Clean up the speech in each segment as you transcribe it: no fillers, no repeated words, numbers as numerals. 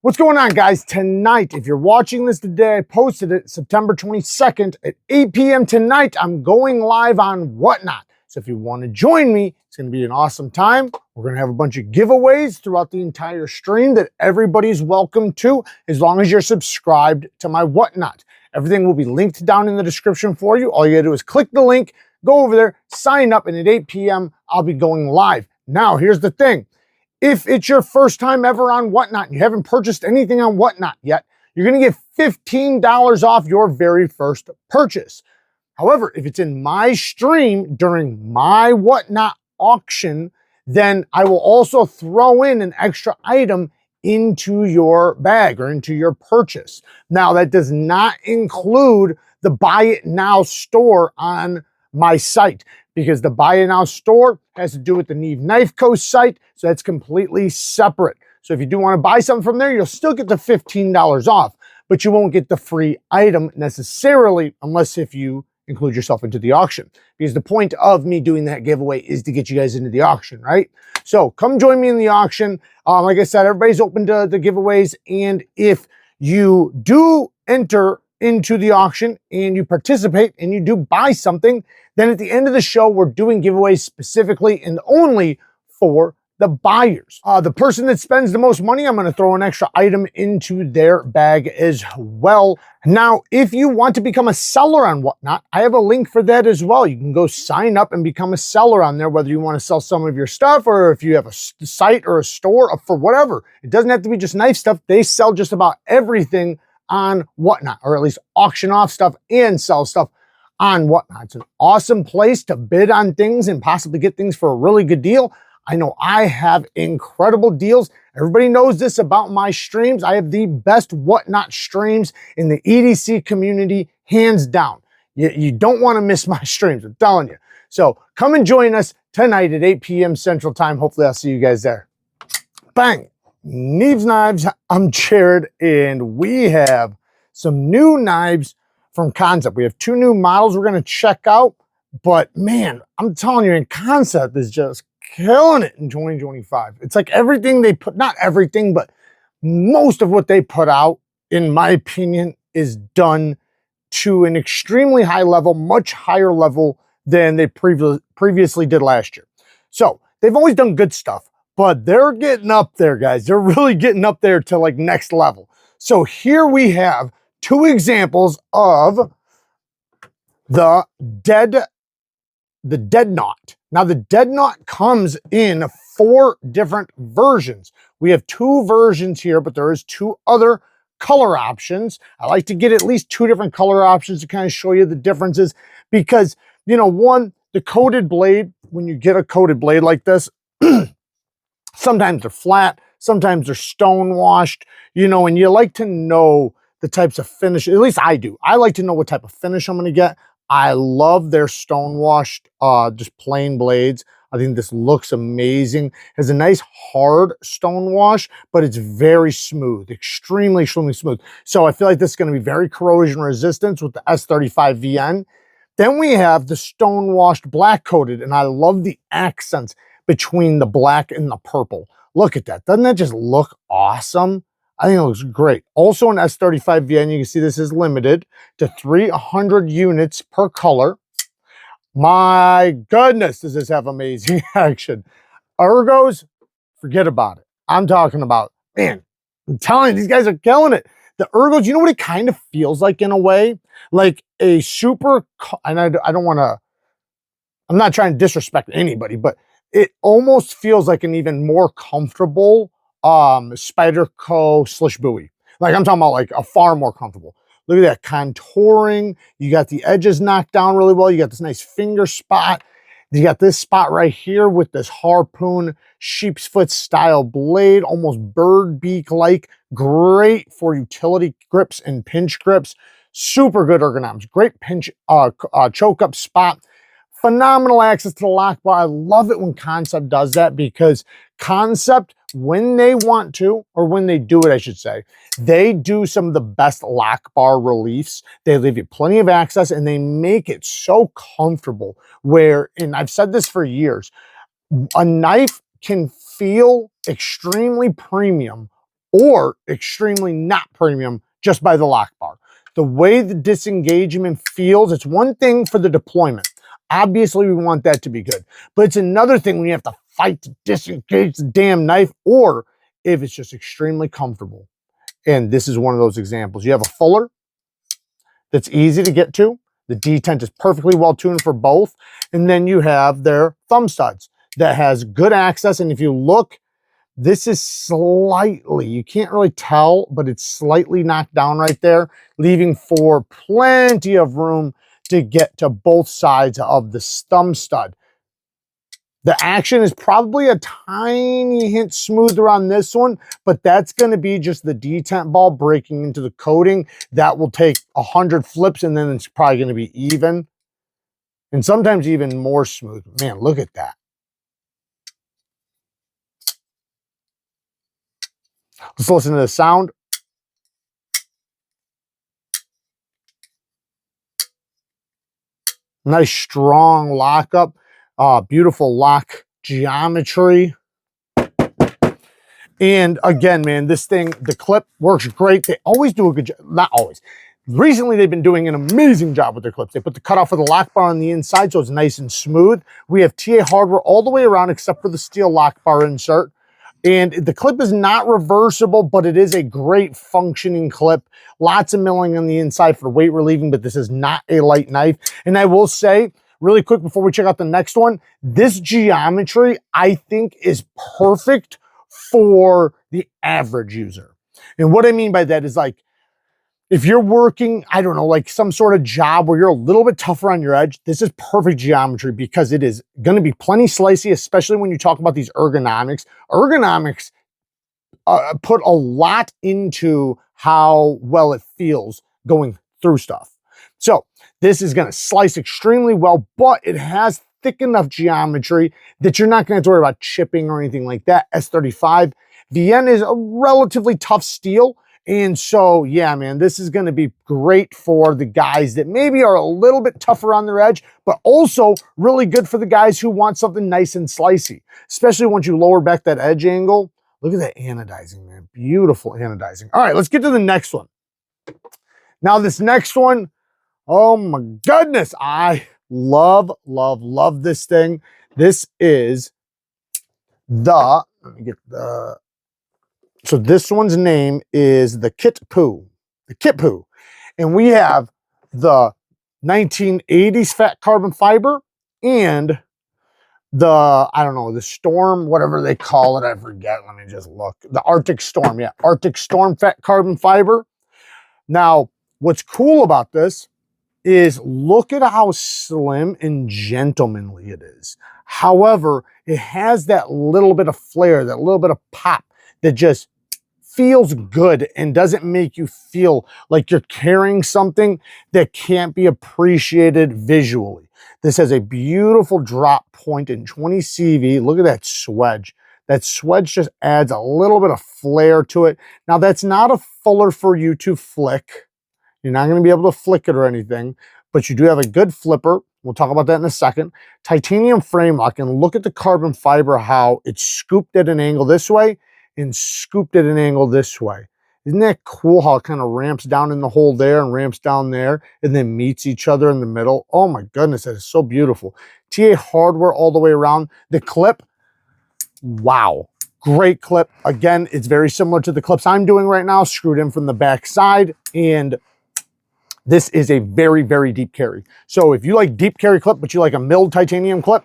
What's going on, guys? Tonight, if you're watching this today, I posted it September 22nd at 8 p.m. tonight. I'm going live on Whatnot. So if you want to join me, it's going to be an awesome time. We're going to have a bunch of giveaways throughout the entire stream that everybody's welcome to, as long as you're subscribed to my Whatnot. Everything will be linked down in the description for you. All you got to do is click the link, go over there, sign up, and at 8 p.m., I'll be going live. Now, here's the thing. If it's your first time ever on Whatnot and you haven't purchased anything on Whatnot yet, you're going to get $15 off your very first purchase. However, if it's in my stream during my Whatnot auction, then I will also throw in an extra item into your bag or into your purchase. Now, that does not include the Buy It Now store on my site, because the Buy It Now store has to do with the Neeves Knife Co. site, so that's completely separate. So if you do want to buy something from there, you'll still get the $15 off, but you won't get the free item necessarily unless if you include yourself into the auction, because the point of me doing that giveaway is to get you guys into the auction, right? So come join me in the auction. Like I said, everybody's open to the giveaways, and if you do enter into the auction and you participate and you do buy something, then at the end of the show, we're doing giveaways specifically and only for the buyers. The person that spends the most money, I'm going to throw an extra item into their bag as well. Now, if you want to become a seller on Whatnot, I have a link for that as well. You can go sign up and become a seller on there, whether you want to sell some of your stuff or if you have a site or a store or for whatever. It doesn't have to be just knife stuff. They sell just about everything on Whatnot, or at least auction off stuff and sell stuff on Whatnot. It's an awesome place to bid on things and possibly get things for a really good deal. I know I have incredible deals. Everybody knows this about my streams. I have the best Whatnot streams in the EDC community, hands down. You don't want to miss my streams, I'm telling you. So come and join us tonight at 8 p.m. Central Time. Hopefully I'll see you guys there. Bang! Neeves Knives, I'm Jared, and we have some new knives from KANSEPT. We have two new models we're going to check out, but man, I'm telling you, KANSEPT is just killing it in 2025. It's like everything they put, not everything, but most of what they put out, in my opinion, is done to an extremely high level, much higher level than they previously did last year. So they've always done good stuff, but they're getting up there, guys. They're really getting up there to like next level. So here we have two examples of the DREADNAUGHT. Now, the DREADNAUGHT comes in 4 different versions. We have 2 versions here, but there is 2 other color options. I like to get at least 2 different color options to kind of show you the differences, because, you know, one, the coated blade, when you get a coated blade like this, sometimes they're flat, sometimes they're stone washed, you know, and you like to know the types of finish. At least I do. I like to know what type of finish I'm going to get. I love their stone washed, just plain blades. I think this looks amazing. It has a nice hard stone wash, but it's very smooth, extremely smooth. So I feel like this is going to be very corrosion resistant with the S35 VN. Then we have the stone washed black coated, and I love the accents between the black and the purple. Look at that. Doesn't that just look awesome? I think it looks great. Also an S35 VN, you can see this is limited to 300 units per color. My goodness, does this have amazing action. Ergos, forget about it. I'm talking about, man, I'm telling you, these guys are killing it. The ergos, you know what it kind of feels like in a way? Like a super, and I don't want to, I'm not trying to disrespect anybody, but it almost feels like an even more comfortable Spyderco Bowie. Like I'm talking about like a far more comfortable. Look at that contouring. You got the edges knocked down really well. You got this nice finger spot. You got this spot right here with this harpoon sheep's foot style blade, almost bird beak like. Great for utility grips and pinch grips. Super good ergonomics. Great pinch choke up spot. Phenomenal access to the lock bar. I love it when KANSEPT does that, because KANSEPT, when they want to, or when they do it, I should say, they do some of the best lock bar reliefs. They leave you plenty of access, and they make it so comfortable where, and I've said this for years, a knife can feel extremely premium or extremely not premium just by the lock bar. The way the disengagement feels, it's one thing for the deployment. Obviously, we want that to be good. But it's another thing when you have to fight to disengage the damn knife, or if it's just extremely comfortable. And this is one of those examples. You have a fuller that's easy to get to. The detent is perfectly well tuned for both. And then you have their thumb studs that has good access. And if you look, this is slightly, you can't really tell, but it's slightly knocked down right there, leaving for plenty of room to get to both sides of the thumb stud. The action is probably a tiny hint smoother on this one, but that's going to be just the detent ball breaking into the coating. That will take 100 flips, and then it's probably going to be even, and sometimes even more smooth. Man, look at that. Let's listen to the sound. Nice strong lockup. Beautiful lock geometry. And again, man, this thing, the clip works great. They always do a good job. Not always. Recently, they've been doing an amazing job with their clips. They put the cutoff for the lock bar on the inside, so it's nice and smooth. We have TA hardware all the way around except for the steel lock bar insert. And the clip is not reversible, but it is a great functioning clip. Lots of milling on the inside for weight relieving, but this is not a light knife. And I will say, really quick before we check out the next one, this geometry, I think, is perfect for the average user. And what I mean by that is, like, if you're working, I don't know, like some sort of job where you're a little bit tougher on your edge, this is perfect geometry because it is going to be plenty slicey, especially when you talk about these ergonomics. Ergonomics put a lot into how well it feels going through stuff. So this is going to slice extremely well, but it has thick enough geometry that you're not going to have to worry about chipping or anything like that. S35 VN is a relatively tough steel. And so, yeah, man, this is going to be great for the guys that maybe are a little bit tougher on their edge, but also really good for the guys who want something nice and slicey, especially once you lower back that edge angle. Look at that anodizing, man. Beautiful anodizing. All right, let's get to the next one. Now, this next one, oh my goodness, I love, love, love this thing. This is the, let me get the, so this one's name is the KITPU, and we have the 1980s fat carbon fiber and the, I don't know, the Storm, whatever they call it, I forget, let me just look. The Arctic Storm, yeah, Arctic Storm fat carbon fiber. Now, what's cool about this is look at how slim and gentlemanly it is. However, it has that little bit of flair, that little bit of pop that just feels good and doesn't make you feel like you're carrying something that can't be appreciated visually. This has a beautiful drop point in 20 CV. Look at that swedge. That swedge just adds a little bit of flair to it. Now, that's not a fuller for you to flick. You're not going to be able to flick it or anything, but you do have a good flipper. We'll talk about that in a second. Titanium frame lock, and look at the carbon fiber, how it's scooped at an angle this way and scooped at an angle this way. Isn't that cool how it kind of ramps down in the hole there and ramps down there and then meets each other in the middle? Oh my goodness, that is so beautiful. TA hardware all the way around. The clip, wow, great clip. Again, it's very similar to the clips I'm doing right now, screwed in from the back side, and this is a very, very deep carry. So if you like deep carry clip, but you like a milled titanium clip,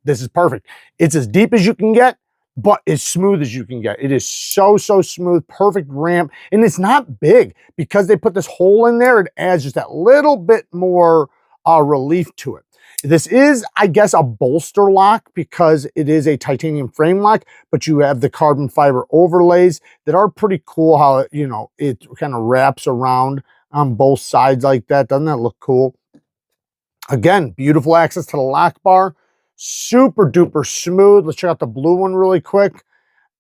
this is perfect. It's as deep as you can get, but as smooth as you can get. It is so, so smooth, perfect ramp, and it's not big. Because they put this hole in there, it adds just that little bit more relief to it. This is, I guess, a bolster lock because it is a titanium frame lock, but you have the carbon fiber overlays that are pretty cool how, it kind of wraps around on both sides like that. Doesn't that look cool? Again, beautiful access to the lock bar. Super duper smooth. Let's check out the blue one really quick.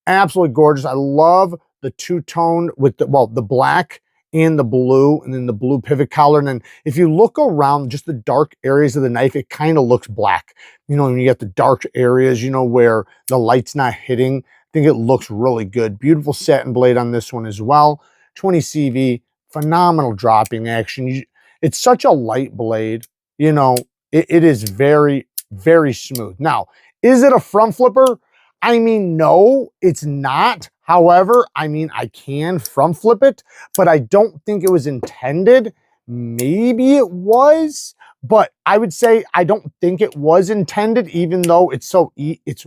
Absolutely gorgeous. I love the two-tone with the, well, the black and the blue, and then the blue pivot collar. And then if you look around just the dark areas of the knife, it kind of looks black. When you get the dark areas, where the light's not hitting, think it looks really good. Beautiful satin blade on this one as well. 20 CV, phenomenal dropping action. It's such a light blade, you know, it is very, very smooth. Now, is it a front flipper? I mean, no, it's not. However, I mean, I can front flip it, but I don't think it was intended. Maybe it was, but I would say I don't think it was intended, even though it's it's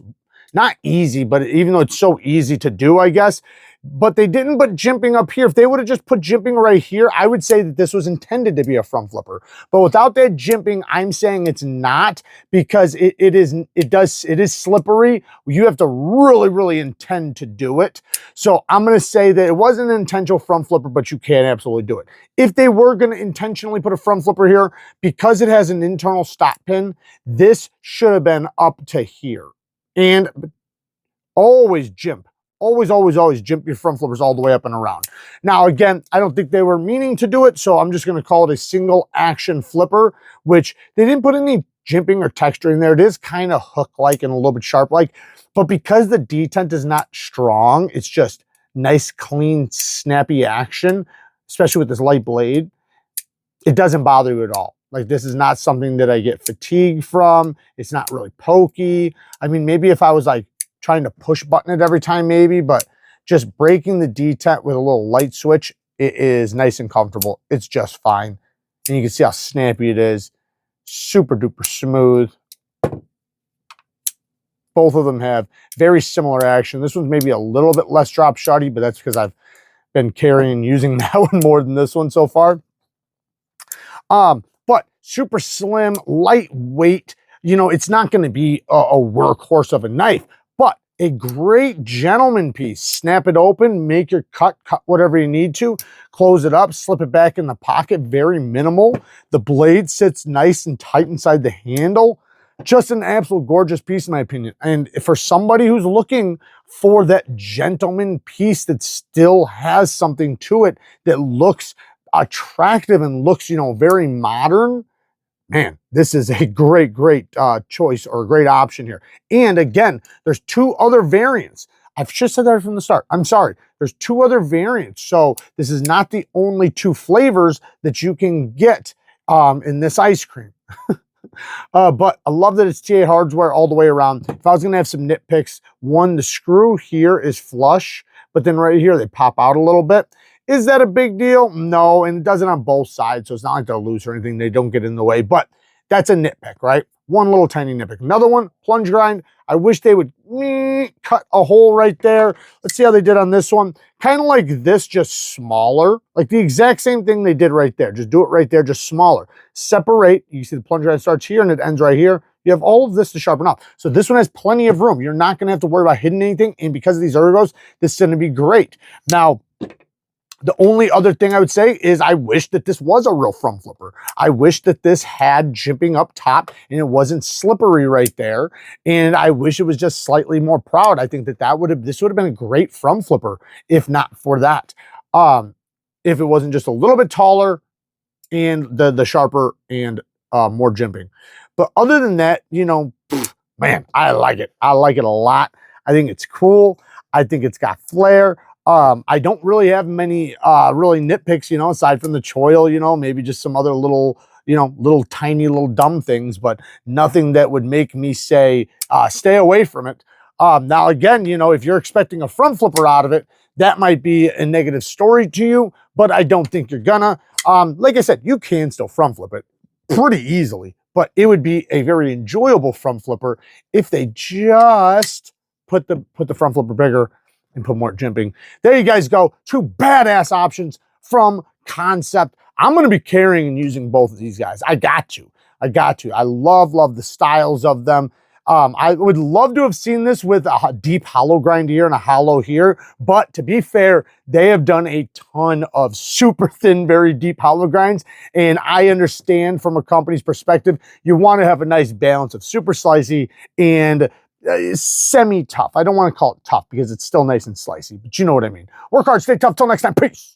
not easy, but even though it's so easy to do, I guess. But they didn't put jimping up here. If they would have just put jimping right here, I would say that this was intended to be a front flipper. But without that jimping, I'm saying it's not, because it is slippery. You have to really, really intend to do it. So I'm going to say that it wasn't an intentional front flipper, but you can absolutely do it. If they were going to intentionally put a front flipper here, because it has an internal stop pin, this should have been up to here. And always jimp. Always, always, always jimp your front flippers all the way up and around. Now, again, I don't think they were meaning to do it, so I'm just going to call it a single action flipper, which they didn't put any jimping or texture in there. It is kind of hook-like and a little bit sharp-like, but because the detent is not strong, it's just nice, clean, snappy action, especially with this light blade. It doesn't bother you at all. Like, this is not something that I get fatigued from. It's not really pokey. I mean, maybe if I was like trying to push button it every time, maybe, but just breaking the detent with a little light switch, it is nice and comfortable. It's just fine. And you can see how snappy it is. Super duper smooth. Both of them have very similar action. This one's maybe a little bit less drop shotty, but that's because I've been carrying and using that one more than this one so far. But super slim, lightweight. You know, it's not going to be a workhorse of a knife, but a great gentleman piece. Snap it open, make your cut whatever you need to, close it up, slip it back in the pocket, very minimal. The blade sits nice and tight inside the handle. Just an absolute gorgeous piece in my opinion. And for somebody who's looking for that gentleman piece that still has something to it, that looks attractive and looks, you know, very modern, man, this is a great, great choice, or a great option here. And again, there's two other variants. I've just said that from the start. I'm sorry. There's two other variants. So this is not the only two flavors that you can get in this ice cream. But I love that it's TA hardware all the way around. If I was going to have some nitpicks, one, the screw here is flush, but then right here they pop out a little bit. Is that a big deal? No, and it does it on both sides, so it's not like they're loose or anything. They don't get in the way, but that's a nitpick, right? One little tiny nitpick. Another one, plunge grind. I wish they would cut a hole right there. Let's see how they did on this one. Kind of like this, just smaller. Like the exact same thing they did right there. Just do it right there, just smaller. Separate. You see the plunge grind starts here and it ends right here. You have all of this to sharpen up. So this one has plenty of room. You're not going to have to worry about hitting anything, and because of these ergos, this is going to be great. Now, the only other thing I would say is I wish that this was a real front flipper. I wish that this had jimping up top and it wasn't slippery right there. And I wish it was just slightly more proud. I think that this would have been a great front flipper if not for that. If it wasn't just a little bit taller and the sharper and more jimping. But other than that, you know, man, I like it. I like it a lot. I think it's cool. I think it's got flair. I don't really have many really nitpicks, you know, aside from the choil, you know, maybe just some other little, you know, little tiny little dumb things, but nothing that would make me say, stay away from it. Now, again, you know, if you're expecting a front flipper out of it, that might be a negative story to you, but I don't think you're gonna. Like I said, you can still front flip it pretty easily, but it would be a very enjoyable front flipper if they just put the front flipper bigger and put more jimping. There you guys go. Two badass options from KANSEPT. I'm going to be carrying and using both of these guys. I got to. I love the styles of them. I would love to have seen this with a deep hollow grind here and a hollow here, but to be fair, they have done a ton of super thin, very deep hollow grinds, and I understand from a company's perspective, you want to have a nice balance of super slicey and semi-tough. I don't want to call it tough because it's still nice and slicey, but you know what I mean. Work hard, stay tough. Till next time, peace.